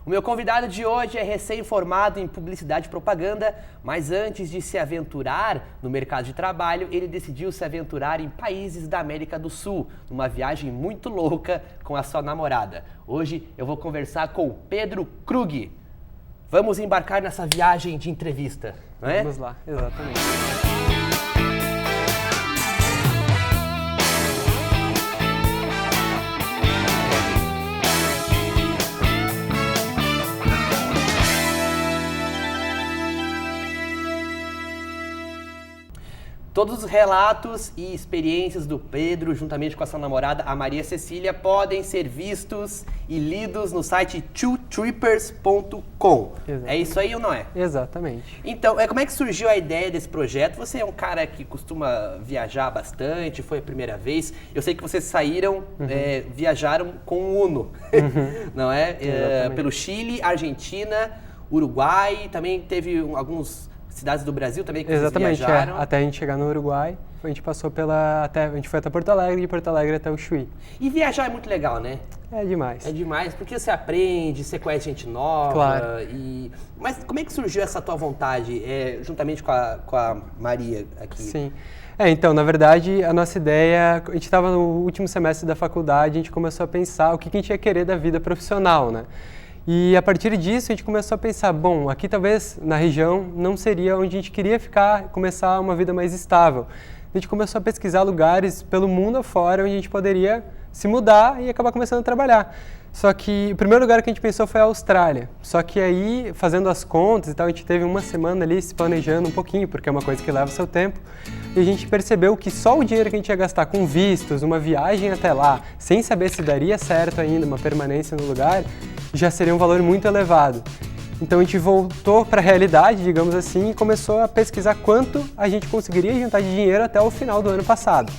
O meu convidado de hoje é recém-formado em publicidade e propaganda, mas antes de se aventurar no mercado de trabalho, ele decidiu se aventurar em países da América do Sul, numa viagem muito louca com a sua namorada. Hoje eu vou conversar com Pedro Krug. Vamos embarcar nessa viagem de entrevista, não é? Vamos lá, exatamente. Todos os relatos e experiências do Pedro, juntamente com a sua namorada, a Maria Cecília, podem ser vistos e lidos no site twotrippers.com. É isso aí ou não é? Exatamente. Então, como é que surgiu a ideia desse projeto? Você é um cara que costuma viajar bastante, foi a primeira vez. Eu sei que vocês saíram, viajaram com o Uno, não é? Pelo Chile, Argentina, Uruguai, também teve alguns... cidades do Brasil também que vocês viajaram? Até a gente chegar no Uruguai, a gente passou a gente foi até Porto Alegre, de Porto Alegre até o Chuí. E viajar é muito legal, né? É demais. É demais, porque você aprende, você conhece gente nova. Claro. Mas como é que surgiu essa tua vontade, juntamente com a Maria aqui? Sim. Então, na verdade, a nossa ideia, a gente estava no último semestre da faculdade, a gente começou a pensar o que a gente ia querer da vida profissional, né? E a partir disso a gente começou a pensar, bom, aqui talvez na região não seria onde a gente queria ficar, começar uma vida mais estável. A gente começou a pesquisar lugares pelo mundo afora onde a gente poderia se mudar e acabar começando a trabalhar. Só que o primeiro lugar que a gente pensou foi a Austrália. Só que aí, fazendo as contas e tal, a gente teve uma semana ali se planejando um pouquinho, porque é uma coisa que leva seu tempo. E a gente percebeu que só o dinheiro que a gente ia gastar com vistos, uma viagem até lá, sem saber se daria certo ainda, uma permanência no lugar, já seria um valor muito elevado. Então a gente voltou para a realidade, digamos assim, e começou a pesquisar quanto a gente conseguiria juntar de dinheiro até o final do ano passado.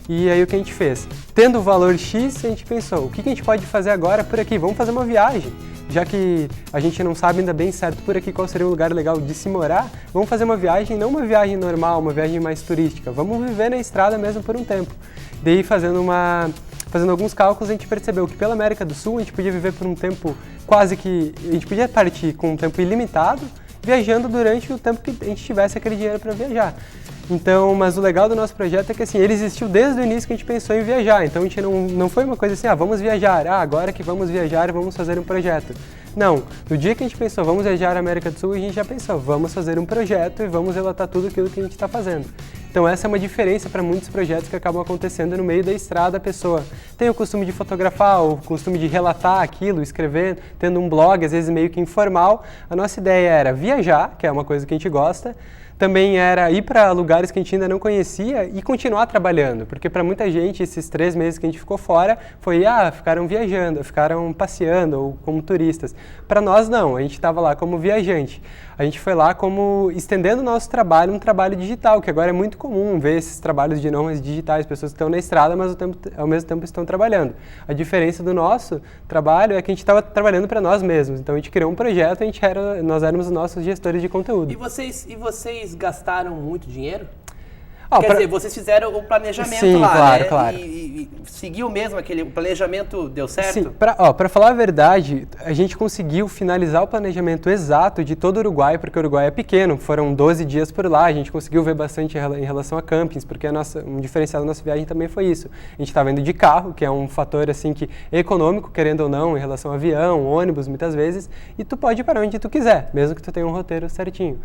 E aí o que a gente fez? Tendo o valor X, a gente pensou, o que a gente pode fazer agora por aqui? Vamos fazer uma viagem. Já que a gente não sabe ainda bem certo por aqui qual seria um lugar legal de se morar, vamos fazer uma viagem, não uma viagem normal, uma viagem mais turística. Vamos viver na estrada mesmo por um tempo. Daí fazendo alguns cálculos, a gente percebeu que pela América do Sul a gente podia viver por um tempo quase que... A gente podia partir com um tempo ilimitado, viajando durante o tempo que a gente tivesse aquele dinheiro para viajar. Então, mas o legal do nosso projeto é que assim, ele existiu desde o início que a gente pensou em viajar. Então a gente não foi uma coisa assim, vamos viajar, agora que vamos viajar vamos fazer um projeto. Não, no dia que a gente pensou, vamos viajar à América do Sul, a gente já pensou, vamos fazer um projeto e vamos relatar tudo aquilo que a gente está fazendo. Então essa é uma diferença para muitos projetos que acabam acontecendo no meio da estrada. A pessoa tem o costume de fotografar, o costume de relatar aquilo, escrever, tendo um blog, às vezes meio que informal. A nossa ideia era viajar, que é uma coisa que a gente gosta, também era ir para lugares que a gente ainda não conhecia e continuar trabalhando, porque para muita gente esses 3 meses que a gente ficou fora foi, ficaram viajando, ficaram passeando ou como turistas. Para nós não, a gente estava lá como viajante. A gente foi lá como estendendo o nosso trabalho, um trabalho digital, que agora é muito comum ver esses trabalhos de nômades digitais, pessoas que estão na estrada, mas ao mesmo tempo estão trabalhando. A diferença do nosso trabalho é que a gente estava trabalhando para nós mesmos. Então a gente criou um projeto, nós éramos os nossos gestores de conteúdo. E vocês gastaram muito dinheiro? Quer dizer, vocês fizeram o planejamento lá, claro, né? Claro. E seguiu mesmo o planejamento, deu certo? Sim, para falar a verdade, a gente conseguiu finalizar o planejamento exato de todo o Uruguai, porque o Uruguai é pequeno, foram 12 dias por lá, a gente conseguiu ver bastante em relação a campings, porque um diferencial da nossa viagem também foi isso. A gente estava indo de carro, que é um fator assim que é econômico, querendo ou não, em relação a avião, ônibus, muitas vezes, e tu pode ir para onde tu quiser, mesmo que tu tenha um roteiro certinho.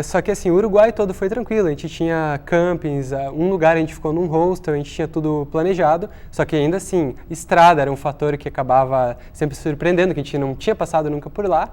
Só que assim, o Uruguai todo foi tranquilo, a gente tinha campings, um lugar a gente ficou num hostel, a gente tinha tudo planejado, só que ainda assim, estrada era um fator que acabava sempre surpreendendo, que a gente não tinha passado nunca por lá.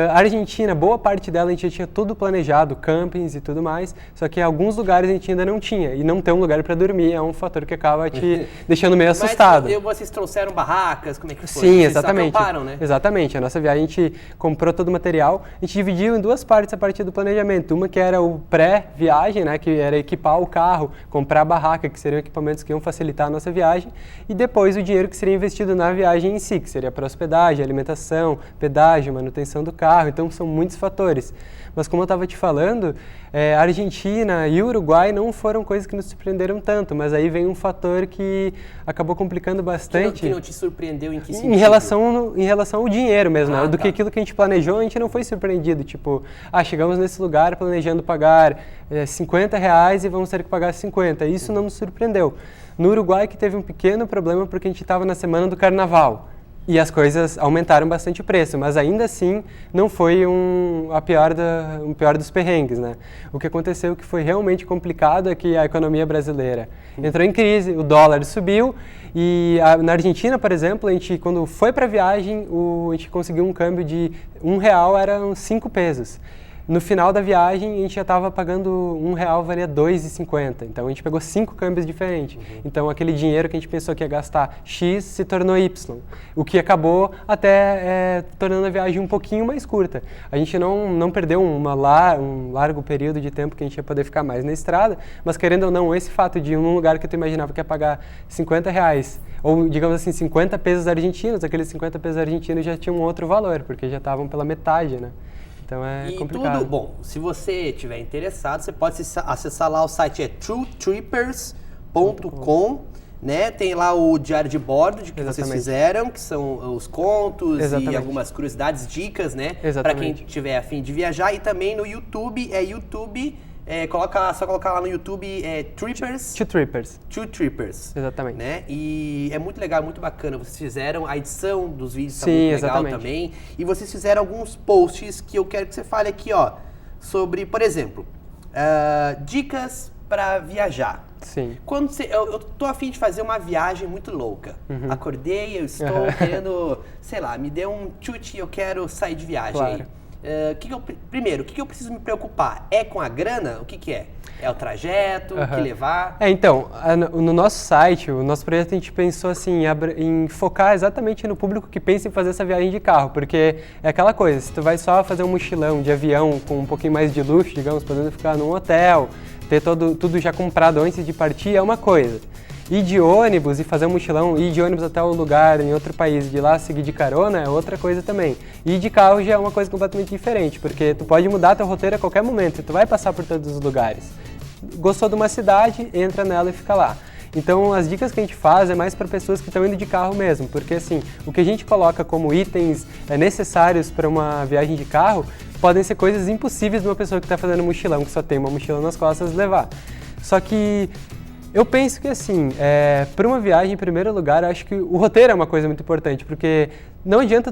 A Argentina, boa parte dela a gente já tinha tudo planejado, campings e tudo mais, só que em alguns lugares a gente ainda não tinha, e não ter um lugar para dormir é um fator que acaba te deixando meio assustado. Mas vocês trouxeram barracas, como é que foi? Sim, exatamente. Vocês acamparam, né? Exatamente, a nossa viagem a gente comprou todo o material, a gente dividiu em 2 partes a partir do planejamento, uma que era o pré-viagem, né, que era equipar o carro, comprar a barraca, que seriam equipamentos que iam facilitar a nossa viagem, e depois o dinheiro que seria investido na viagem em si, que seria para hospedagem, alimentação, pedágio, manutenção do carro, então são muitos fatores. Mas como eu estava te falando, a Argentina e o Uruguai não foram coisas que nos surpreenderam tanto, mas aí vem um fator que acabou complicando bastante. Que não te surpreendeu em que sentido? Em relação ao dinheiro mesmo, né? Do que aquilo que a gente planejou, a gente não foi surpreendido. Tipo, chegamos nesse lugar planejando pagar R$50 e vamos ter que pagar 50. Isso não nos surpreendeu. No Uruguai que teve um pequeno problema porque a gente estava na semana do Carnaval. E as coisas aumentaram bastante o preço, mas ainda assim não foi o pior dos perrengues, né? O que aconteceu que foi realmente complicado é que a economia brasileira entrou em crise, o dólar subiu e na Argentina, por exemplo, a gente quando foi para a viagem, a gente conseguiu um câmbio de R$1 eram 5 pesos. No final da viagem, a gente já estava pagando R$1 valia R$2,50. Então, a gente pegou 5 câmbios diferentes. Então, aquele dinheiro que a gente pensou que ia gastar X se tornou Y. O que acabou até tornando a viagem um pouquinho mais curta. A gente não perdeu um largo período de tempo que a gente ia poder ficar mais na estrada, mas querendo ou não, esse fato de um lugar que tu imaginava que ia pagar R$50, ou digamos assim, 50 pesos argentinos, aqueles 50 pesos argentinos já tinham um outro valor, porque já estavam pela metade, né? Então é complicado. Bom, se você estiver interessado, você pode acessar lá o site, truetrippers.com, né? Tem lá o diário de bordo de que vocês fizeram, que são os contos e algumas curiosidades, dicas, né? Para quem tiver a fim de viajar. E também no YouTube, só colocar lá no YouTube Trippers. Two Trippers. Exatamente. Né? E é muito legal, muito bacana. Vocês fizeram a edição dos vídeos, tá muito legal também. E vocês fizeram alguns posts que eu quero que você fale aqui, sobre, por exemplo, dicas para viajar. Sim. Quando eu tô a fim de fazer uma viagem muito louca. Acordei, eu estou querendo, sei lá, me deu um chute e eu quero sair de viagem. Claro. Primeiro, o que eu preciso me preocupar? É com a grana? O que é? É o trajeto? O que levar? Então, no nosso site, o nosso projeto, a gente pensou assim, em focar exatamente no público que pensa em fazer essa viagem de carro, porque é aquela coisa, se tu vai só fazer um mochilão de avião com um pouquinho mais de luxo, digamos, podendo ficar num hotel, ter tudo já comprado antes de partir, é uma coisa. Ir de ônibus e fazer um mochilão, ir de ônibus até o lugar em outro país, de lá seguir de carona, é outra coisa também. Ir de carro já é uma coisa completamente diferente, porque tu pode mudar teu roteiro a qualquer momento, tu vai passar por todos os lugares. Gostou de uma cidade, entra nela e fica lá. Então, as dicas que a gente faz é mais para pessoas que estão indo de carro mesmo, porque assim, o que a gente coloca como itens necessários para uma viagem de carro podem ser coisas impossíveis de uma pessoa que está fazendo mochilão, que só tem uma mochila nas costas, levar. Só que eu penso que assim, para uma viagem, em primeiro lugar, eu acho que o roteiro é uma coisa muito importante, porque não adianta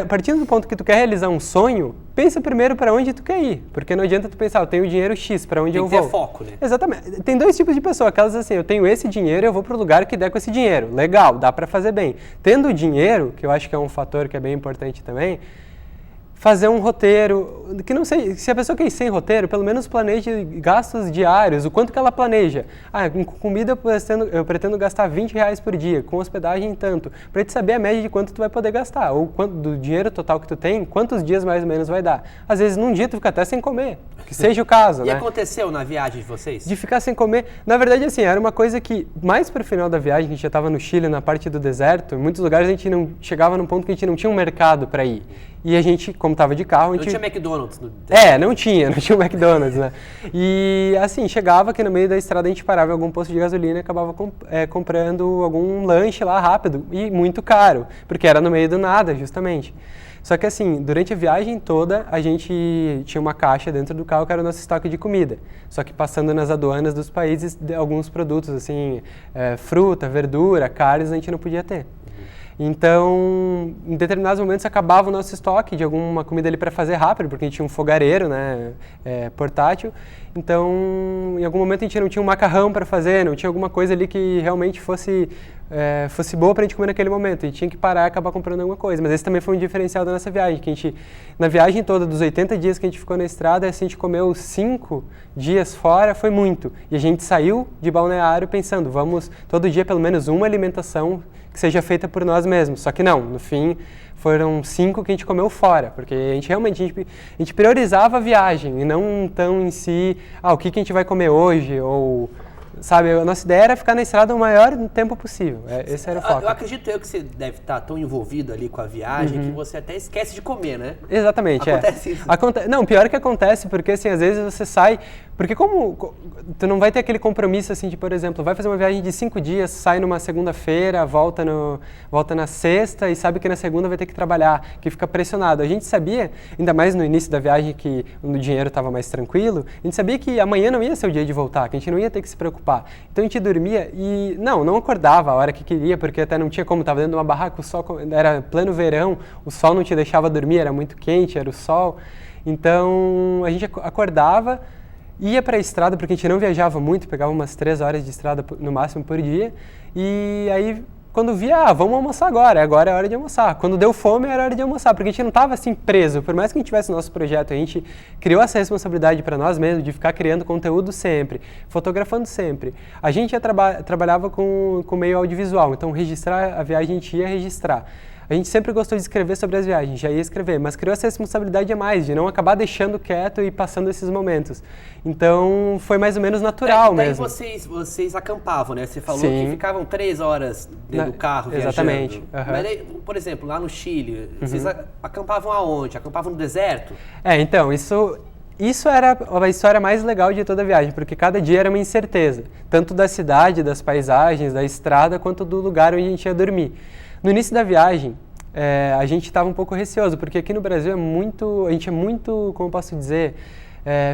partindo do ponto que tu quer realizar um sonho, pensa primeiro para onde tu quer ir, porque não adianta tu pensar, eu tenho dinheiro X, para onde eu vou. Tem que ter foco, né? Exatamente. Tem dois tipos de pessoa, aquelas assim, eu tenho esse dinheiro, eu vou para o lugar que der com esse dinheiro. Legal, dá para fazer bem. Tendo o dinheiro, que eu acho que é um fator que é bem importante também, fazer um roteiro, que não sei, se a pessoa quer ir sem roteiro, pelo menos planeje gastos diários, o quanto que ela planeja. Com comida eu pretendo gastar R$20 por dia, com hospedagem tanto, para te saber a média de quanto tu vai poder gastar, ou quanto do dinheiro total que tu tem, quantos dias mais ou menos vai dar. Às vezes num dia tu fica até sem comer, que seja o caso, né? E aconteceu na viagem de vocês? De ficar sem comer. Na verdade, assim, era uma coisa que, mais pro final da viagem, a gente já estava no Chile, na parte do deserto, em muitos lugares a gente não chegava num ponto que a gente não tinha um mercado para ir. E a gente, como estava de carro, a gente... Não tinha McDonald's? Não tinha o McDonald's, né? E assim, chegava que no meio da estrada a gente parava em algum posto de gasolina e acabava comprando algum lanche lá rápido e muito caro, porque era no meio do nada, justamente. Só que assim, durante a viagem toda, a gente tinha uma caixa dentro do carro que era o nosso estoque de comida. Só que passando nas aduanas dos países, alguns produtos, assim, fruta, verdura, carnes, a gente não podia ter. Então, em determinados momentos acabava o nosso estoque de alguma comida ali para fazer rápido, porque a gente tinha um fogareiro, né, portátil. Então, em algum momento a gente não tinha um macarrão para fazer, não tinha alguma coisa ali que realmente fosse boa para a gente comer naquele momento. E tinha que parar e acabar comprando alguma coisa. Mas esse também foi um diferencial da nossa viagem, que a gente, na viagem toda, dos 80 dias que a gente ficou na estrada, assim, a gente comeu 5 dias fora, foi muito. E a gente saiu de Balneário pensando, vamos todo dia pelo menos uma alimentação que seja feita por nós mesmos. Só que não, no fim foram 5 que a gente comeu fora, porque a gente realmente a gente priorizava a viagem e não tão em si, o que a gente vai comer hoje, ou sabe, a nossa ideia era ficar na estrada o maior tempo possível. Esse era o foco. Eu acredito que você deve estar tão envolvido ali com a viagem que você até esquece de comer, né? Exatamente, Acontece isso? Não, pior que acontece, porque assim, às vezes você sai... Porque como tu não vai ter aquele compromisso assim de, por exemplo, vai fazer uma viagem de 5 dias, sai numa segunda-feira, volta na sexta e sabe que na segunda vai ter que trabalhar, que fica pressionado. A gente sabia, ainda mais no início da viagem que o dinheiro estava mais tranquilo, a gente sabia que amanhã não ia ser o dia de voltar, que a gente não ia ter que se preocupar. Então a gente dormia e não acordava a hora que queria, porque até não tinha como, estava dentro de uma barraca, o sol era pleno verão, o sol não te deixava dormir, era muito quente, era o sol. Então a gente acordava, ia para a estrada, porque a gente não viajava muito, pegava umas 3 horas de estrada no máximo por dia, e aí quando via, vamos almoçar agora é hora de almoçar. Quando deu fome, era hora de almoçar, porque a gente não estava assim preso, por mais que a gente tivesse o nosso projeto, a gente criou essa responsabilidade para nós mesmos, de ficar criando conteúdo sempre, fotografando sempre. A gente trabalhava com meio audiovisual, então registrar a viagem a gente ia registrar. A gente sempre gostou de escrever sobre as viagens, já ia escrever, mas criou essa responsabilidade a mais, de não acabar deixando quieto e passando esses momentos. Então, foi mais ou menos natural mesmo. Daí vocês acampavam, né? Você falou Sim. que ficavam 3 horas dentro do carro Exatamente. viajando. Uhum. Mas aí, por exemplo, lá no Chile, vocês acampavam aonde? Acampavam no deserto? Então, isso era a história mais legal de toda a viagem, porque cada dia era uma incerteza, tanto da cidade, das paisagens, da estrada, quanto do lugar onde a gente ia dormir. No início da viagem, a gente estava um pouco receoso, porque aqui no Brasil a gente é muito, como eu posso dizer,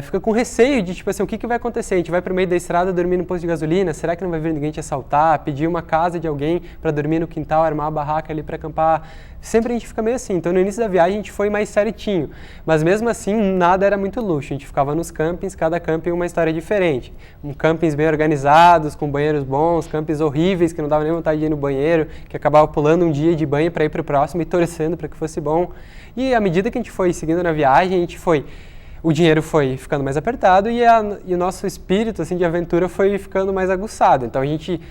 fica com receio de, tipo assim, o que vai acontecer? A gente vai para o meio da estrada dormir no posto de gasolina, será que não vai vir ninguém te assaltar? Pedir uma casa de alguém para dormir no quintal, armar uma barraca ali para acampar? Sempre a gente fica meio assim. Então, no início da viagem, a gente foi mais certinho. Mas mesmo assim, nada era muito luxo. A gente ficava nos campings, cada camping uma história diferente. Campings bem organizados, com banheiros bons, campings horríveis, que não dava nem vontade de ir no banheiro, que acabava pulando um dia de banho para ir para o próximo e torcendo para que fosse bom. E à medida que a gente foi seguindo na viagem, o dinheiro foi ficando mais apertado e o nosso espírito assim, de aventura foi ficando mais aguçado. Então a gente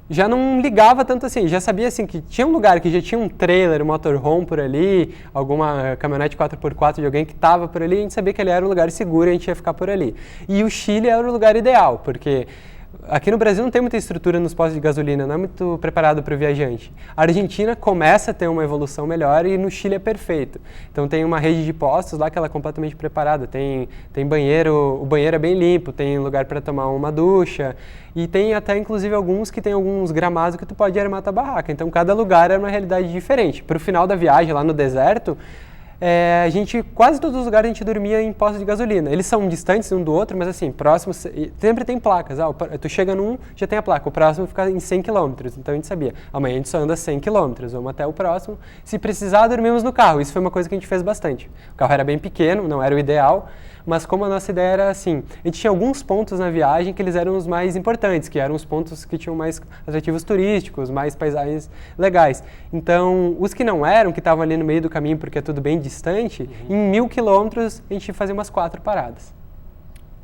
já não ligava tanto assim, já sabia assim, que tinha um lugar que já tinha um trailer, um motorhome por ali, alguma caminhonete 4x4 de alguém que estava por ali, a gente sabia que ele era um lugar seguro e a gente ia ficar por ali. E o Chile era o lugar ideal, porque aqui no Brasil não tem muita estrutura nos postos de gasolina, não é muito preparado para o viajante. A Argentina começa a ter uma evolução melhor e no Chile é perfeito. Então tem uma rede de postos lá que ela é completamente preparada. Tem banheiro, o banheiro é bem limpo, tem lugar para tomar uma ducha e tem até inclusive alguns que tem alguns gramados que tu pode armar tua barraca. Então cada lugar é uma realidade diferente. Para o final da viagem lá no deserto, quase todos os lugares a gente dormia em postos de gasolina. Eles são distantes um do outro, mas assim, próximos, sempre tem placas. Tu chega num, já tem a placa, o próximo fica em 100 km. Então a gente sabia, amanhã a gente só anda 100 km, vamos até o próximo. Se precisar, dormimos no carro. Isso foi uma coisa que a gente fez bastante. O carro era bem pequeno, não era o ideal, mas como a nossa ideia era assim, a gente tinha alguns pontos na viagem que eles eram os mais importantes, que eram os pontos que tinham mais atrativos turísticos, mais paisagens legais. Então, os que não eram, que estavam ali no meio do caminho, porque é tudo bem distante, em 1000 quilômetros a gente fazia umas 4 paradas.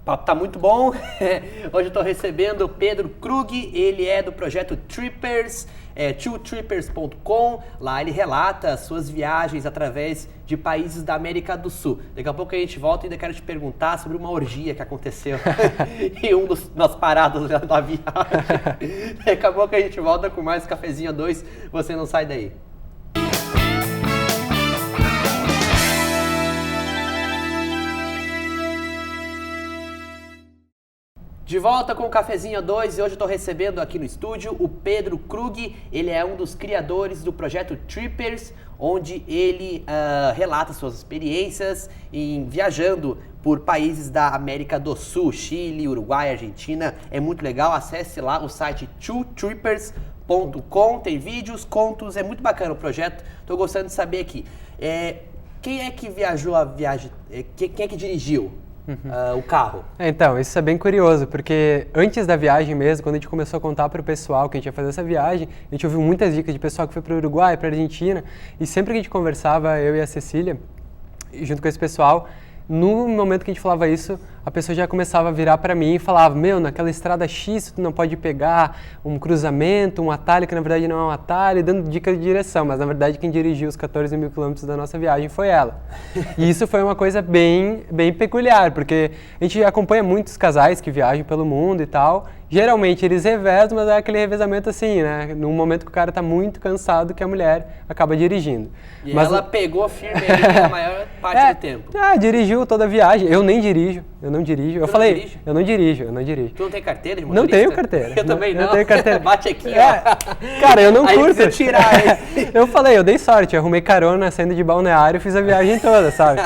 O papo tá muito bom. Hoje eu estou recebendo o Pedro Krug, ele é do projeto Trippers, twotrippers.com. Lá ele relata as suas viagens através de países da América do Sul. Daqui a pouco a gente volta e ainda quero te perguntar sobre uma orgia que aconteceu em das paradas da viagem. Daqui a pouco a gente volta com mais Cafezinho 2. Você não sai daí. De volta com o Cafezinho 2 e hoje eu estou recebendo aqui no estúdio o Pedro Krug. Ele é um dos criadores do projeto Trippers, onde ele relata suas experiências em viajando por países da América do Sul, Chile, Uruguai, Argentina. É muito legal, acesse lá o site twotrippers.com, tem vídeos, contos, é muito bacana o projeto. Estou gostando de saber aqui. Quem é que viajou a viagem, quem é que dirigiu? O carro. Então, isso é bem curioso, porque antes da viagem mesmo, quando a gente começou a contar para o pessoal que a gente ia fazer essa viagem, a gente ouviu muitas dicas de pessoal que foi para o Uruguai, para a Argentina, e sempre que a gente conversava, eu e a Cecília, junto com esse pessoal, no momento que a gente falava isso, a pessoa já começava a virar para mim e falava, meu, naquela estrada X tu não pode pegar um cruzamento, um atalho, que na verdade não é um atalho, dando dicas de direção, mas na verdade quem dirigiu os 14 mil quilômetros da nossa viagem foi ela. E isso foi uma coisa bem peculiar, porque a gente acompanha muitos casais que viajam pelo mundo e tal, geralmente eles revezam, mas é aquele revezamento assim, né? Num momento que o cara tá muito cansado que a mulher acaba dirigindo. E mas ela pegou firme ali a maior parte do tempo. Dirigiu toda a viagem. Eu nem dirijo, eu não dirijo. Dirige? Eu não dirijo. Tu não tem carteira de motorista? Não tenho carteira. Eu também não. Não tenho carteira. Bate aqui, ó. Cara, eu não Aí curto. precisa tirar, hein? Eu falei, eu dei sorte, eu arrumei carona saindo de Balneário e fiz a viagem toda, sabe?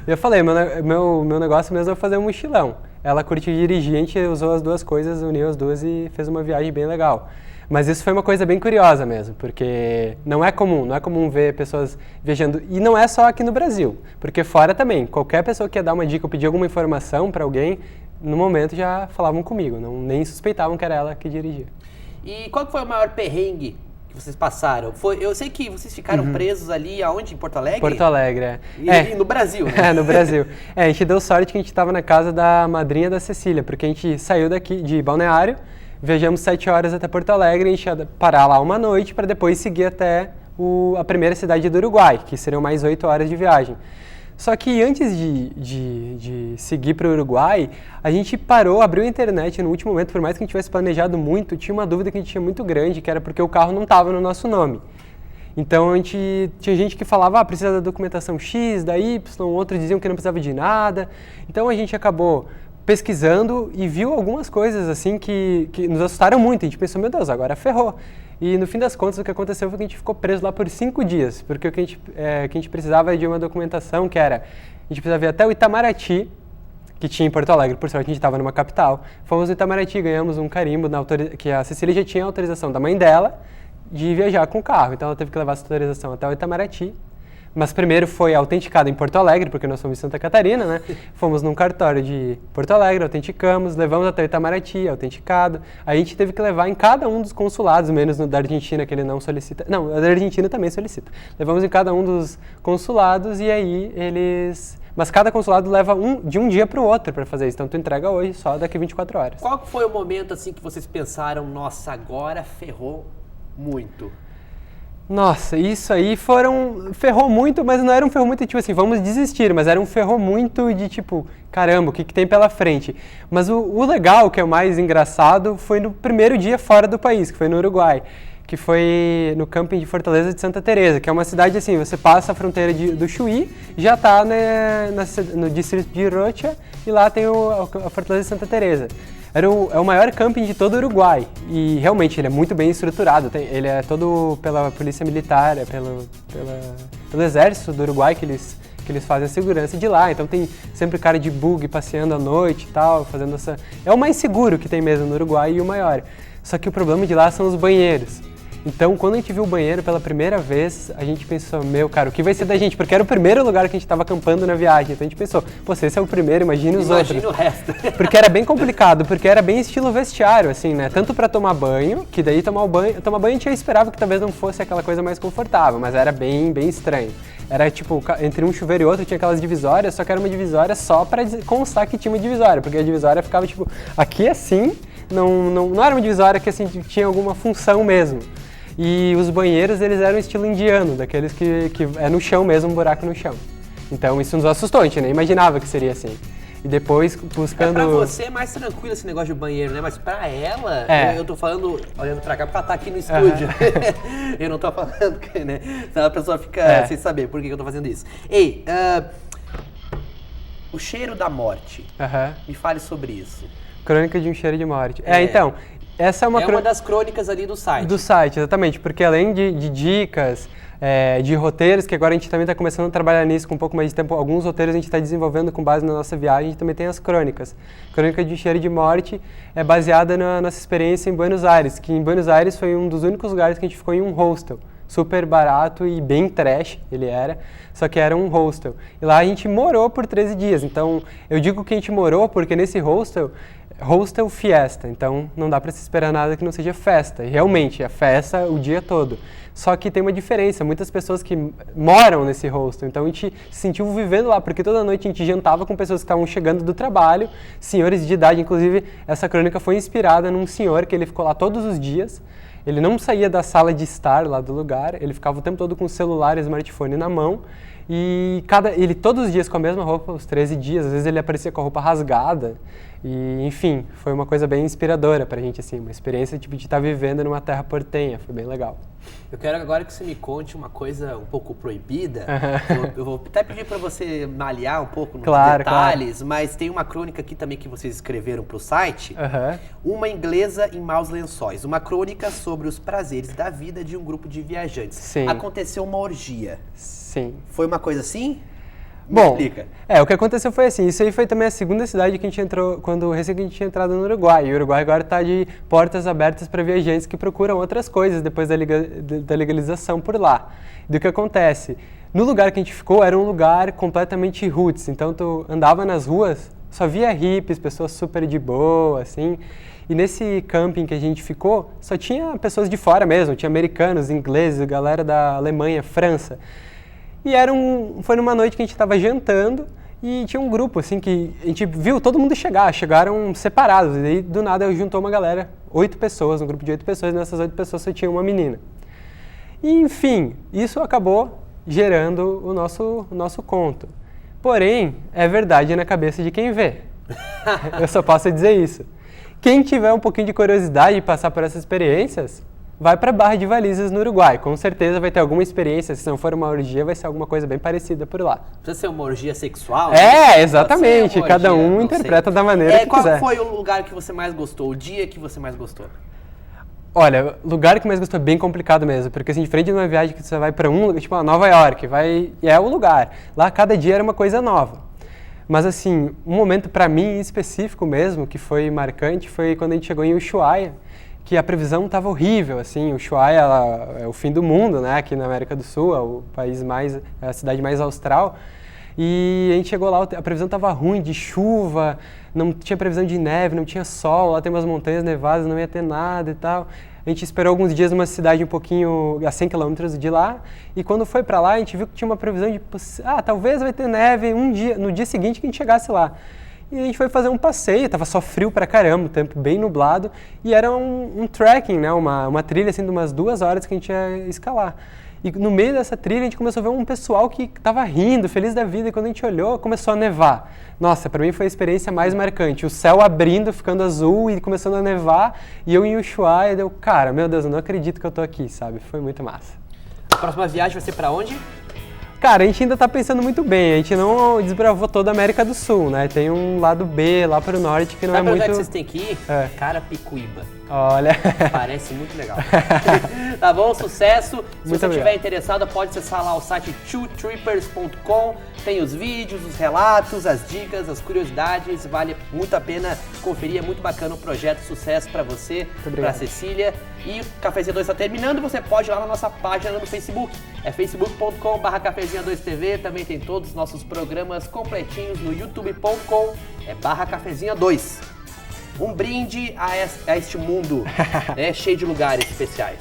Eu falei, meu negócio mesmo é fazer um mochilão. Ela curte dirigir, a gente usou as duas coisas, uniu as duas e fez uma viagem bem legal. Mas isso foi uma coisa bem curiosa mesmo, porque não é comum ver pessoas viajando, e não é só aqui no Brasil, porque fora também, qualquer pessoa que ia dar uma dica ou pedir alguma informação para alguém, no momento já falavam comigo, nem suspeitavam que era ela que dirigia. E qual que foi o maior perrengue que vocês passaram? Eu sei que vocês ficaram presos ali, aonde? Em Porto Alegre? Porto Alegre, E no Brasil, né? No Brasil. A gente deu sorte que a gente estava na casa da madrinha da Cecília, porque a gente saiu daqui de Balneário, viajamos 7 horas até Porto Alegre, a gente ia parar lá uma noite para depois seguir até a primeira cidade do Uruguai, que seriam mais 8 horas de viagem. Só que antes de seguir para o Uruguai, a gente parou, abriu a internet no último momento, por mais que a gente tivesse planejado muito, tinha uma dúvida que a gente tinha muito grande, que era porque o carro não estava no nosso nome. Então tinha gente que falava, precisa da documentação X, da Y, outros diziam que não precisava de nada. Então a gente acabou pesquisando e viu algumas coisas assim que nos assustaram muito. A gente pensou, meu Deus, agora ferrou. E no fim das contas o que aconteceu foi que a gente ficou preso lá por 5 dias, porque o que a gente precisava de uma documentação que era, a gente precisava ir até o Itamaraty, que tinha em Porto Alegre, por sorte a gente estava numa capital. Fomos no Itamaraty, ganhamos um carimbo que a Cecília já tinha autorização da mãe dela de viajar com o carro, então ela teve que levar essa autorização até o Itamaraty. Mas primeiro foi autenticado em Porto Alegre, porque nós somos em Santa Catarina, né? Fomos num cartório de Porto Alegre, autenticamos, levamos até o Itamaraty, autenticado. Aí a gente teve que levar em cada um dos consulados, menos no da Argentina, que ele não solicita. Não, a da Argentina também solicita. Levamos em cada um dos consulados e aí eles... Mas cada consulado leva de um dia para o outro para fazer isso. Então tu entrega hoje, só daqui 24 horas. Qual foi o momento assim que vocês pensaram, nossa, agora ferrou muito? Nossa, isso aí ferrou muito, mas não era um ferrou muito tipo assim, vamos desistir, mas era um ferrou muito de tipo, caramba, o que tem pela frente? Mas o legal, que é o mais engraçado, foi no primeiro dia fora do país, que foi no Uruguai, que foi no camping de Fortaleza de Santa Teresa, que é uma cidade assim, você passa a fronteira do Chuí, já está no distrito de Rocha, e lá tem a Fortaleza de Santa Teresa. É o maior camping de todo o Uruguai e realmente ele é muito bem estruturado, ele é todo pela polícia militar, pelo exército do Uruguai que eles fazem a segurança de lá, então tem sempre cara de bug passeando à noite e tal, fazendo essa... É o mais seguro que tem mesmo no Uruguai e o maior, só que o problema de lá são os banheiros. Então, quando a gente viu o banheiro pela primeira vez, a gente pensou, meu, cara, o que vai ser da gente? Porque era o primeiro lugar que a gente estava acampando na viagem. Então a gente pensou, pô, se esse é o primeiro, imagine os outros. Imagina o resto. Porque era bem complicado, porque era bem estilo vestiário, assim, né? Tanto para tomar banho, que daí tomar banho a gente já esperava que talvez não fosse aquela coisa mais confortável, mas era bem estranho. Era tipo, entre um chuveiro e outro tinha aquelas divisórias, só que era uma divisória só para constar que tinha uma divisória, porque a divisória ficava tipo, aqui assim, não era uma divisória que assim tinha alguma função mesmo. E os banheiros, eles eram estilo indiano, daqueles que é no chão mesmo, um buraco no chão. Então isso nos assustou, a gente nem imaginava que seria assim. E depois, buscando... Pra você é mais tranquilo esse negócio de banheiro, né? Mas pra ela, eu tô falando, olhando pra cá, porque ela tá aqui no estúdio. Eu não tô falando, né? Então a pessoa fica sem saber por que eu tô fazendo isso. Ei, o cheiro da morte. Me fale sobre isso. Crônica de um cheiro de morte. Então... Essa é uma das crônicas ali do site. Do site, exatamente, porque além de dicas, de roteiros, que agora a gente também está começando a trabalhar nisso com um pouco mais de tempo, alguns roteiros a gente está desenvolvendo com base na nossa viagem, a gente também tem as crônicas. Crônica de Cheiro de Morte é baseada na nossa experiência em Buenos Aires, que em Buenos Aires foi um dos únicos lugares que a gente ficou em um hostel, super barato e bem trash ele era, só que era um hostel. E lá a gente morou por 13 dias, então eu digo que a gente morou porque nesse hostel fiesta, então não dá para se esperar nada que não seja festa. E realmente, é festa o dia todo. Só que tem uma diferença, muitas pessoas que moram nesse hostel, então a gente se sentiu vivendo lá, porque toda noite a gente jantava com pessoas que estavam chegando do trabalho, senhores de idade, inclusive essa crônica foi inspirada num senhor que ele ficou lá todos os dias, ele não saía da sala de estar lá do lugar, ele ficava o tempo todo com o celular e o smartphone na mão, e ele todos os dias com a mesma roupa, os 13 dias, às vezes ele aparecia com a roupa rasgada, e enfim, foi uma coisa bem inspiradora pra gente, assim, uma experiência tipo, de estar vivendo numa terra portenha, foi bem legal. Eu quero agora que você me conte uma coisa um pouco proibida. Eu vou até pedir para você malhar um pouco nos detalhes, mas tem uma crônica aqui também que vocês escreveram para o site. Uma inglesa em maus lençóis. Uma crônica sobre os prazeres da vida de um grupo de viajantes. Sim. Aconteceu uma orgia. Sim. Foi uma coisa assim? Bom, o que aconteceu foi assim, isso aí foi também a segunda cidade que a gente entrou, quando recém que a gente tinha entrado no Uruguai. E o Uruguai agora está de portas abertas para viajantes que procuram outras coisas depois da legalização por lá. Do que acontece? No lugar que a gente ficou era um lugar completamente roots, então tu andava nas ruas, só via hippies, pessoas super de boa, assim. E nesse camping que a gente ficou, só tinha pessoas de fora mesmo, tinha americanos, ingleses, galera da Alemanha, França. E foi numa noite que a gente estava jantando e tinha um grupo, assim, que a gente viu todo mundo chegaram separados. E aí, do nada, juntou uma galera, 8 pessoas, um grupo de 8 pessoas, e nessas 8 pessoas só tinha uma menina. E, enfim, isso acabou gerando o nosso conto. Porém, é verdade na cabeça de quem vê. Eu só posso dizer isso. Quem tiver um pouquinho de curiosidade de passar por essas experiências, vai para Barra de Valizas, no Uruguai. Com certeza vai ter alguma experiência, se não for uma orgia, vai ser alguma coisa bem parecida por lá. Precisa ser uma orgia sexual? Exatamente. Cada um interpreta da maneira que quiser. Qual foi o lugar que você mais gostou? O dia que você mais gostou? Olha, lugar que mais gostou é bem complicado mesmo, porque assim, diferente de uma viagem que você vai para tipo Nova York, é o lugar. Lá cada dia era uma coisa nova. Mas assim, um momento para mim em específico mesmo, que foi marcante, foi quando a gente chegou em Ushuaia, que a previsão estava horrível, assim, Ushuaia é o fim do mundo, né, aqui na América do Sul, é a cidade mais austral, e a gente chegou lá, a previsão estava ruim, de chuva, não tinha previsão de neve, não tinha sol, lá tem umas montanhas nevadas, não ia ter nada e tal. A gente esperou alguns dias numa cidade um pouquinho a 100 km de lá, e quando foi para lá a gente viu que tinha uma previsão de, talvez vai ter neve no dia seguinte que a gente chegasse lá. E a gente foi fazer um passeio, tava só frio pra caramba, o tempo bem nublado, e era um trekking, né, uma trilha assim de umas 2 horas que a gente ia escalar. E no meio dessa trilha a gente começou a ver um pessoal que tava rindo, feliz da vida, e quando a gente olhou, começou a nevar. Nossa, pra mim foi a experiência mais marcante, o céu abrindo, ficando azul e começando a nevar, e eu em Ushuaia, cara, meu Deus, eu não acredito que eu tô aqui, sabe? Foi muito massa. A próxima viagem vai ser pra onde? Cara, a gente ainda tá pensando muito bem, a gente não desbravou toda a América do Sul, né? Tem um lado B lá pro norte que não é muito... Sabe onde é que vocês têm que ir? Carapicuíba. Olha... Parece muito legal. Tá bom? Sucesso. Se muito você obrigado. estiver interessado, pode acessar lá o site twotrippers.com. Tem os vídeos, os relatos, as dicas, as curiosidades. Vale muito a pena conferir. É muito bacana o projeto. Sucesso pra você, pra Cecília. E o Cafezinho 2 está terminando. Você pode ir lá na nossa página no Facebook. É facebook.com/cafezinha2tv. Também tem todos os nossos programas completinhos no youtube.com/cafezinha2. Um brinde a este mundo cheio de lugares especiais.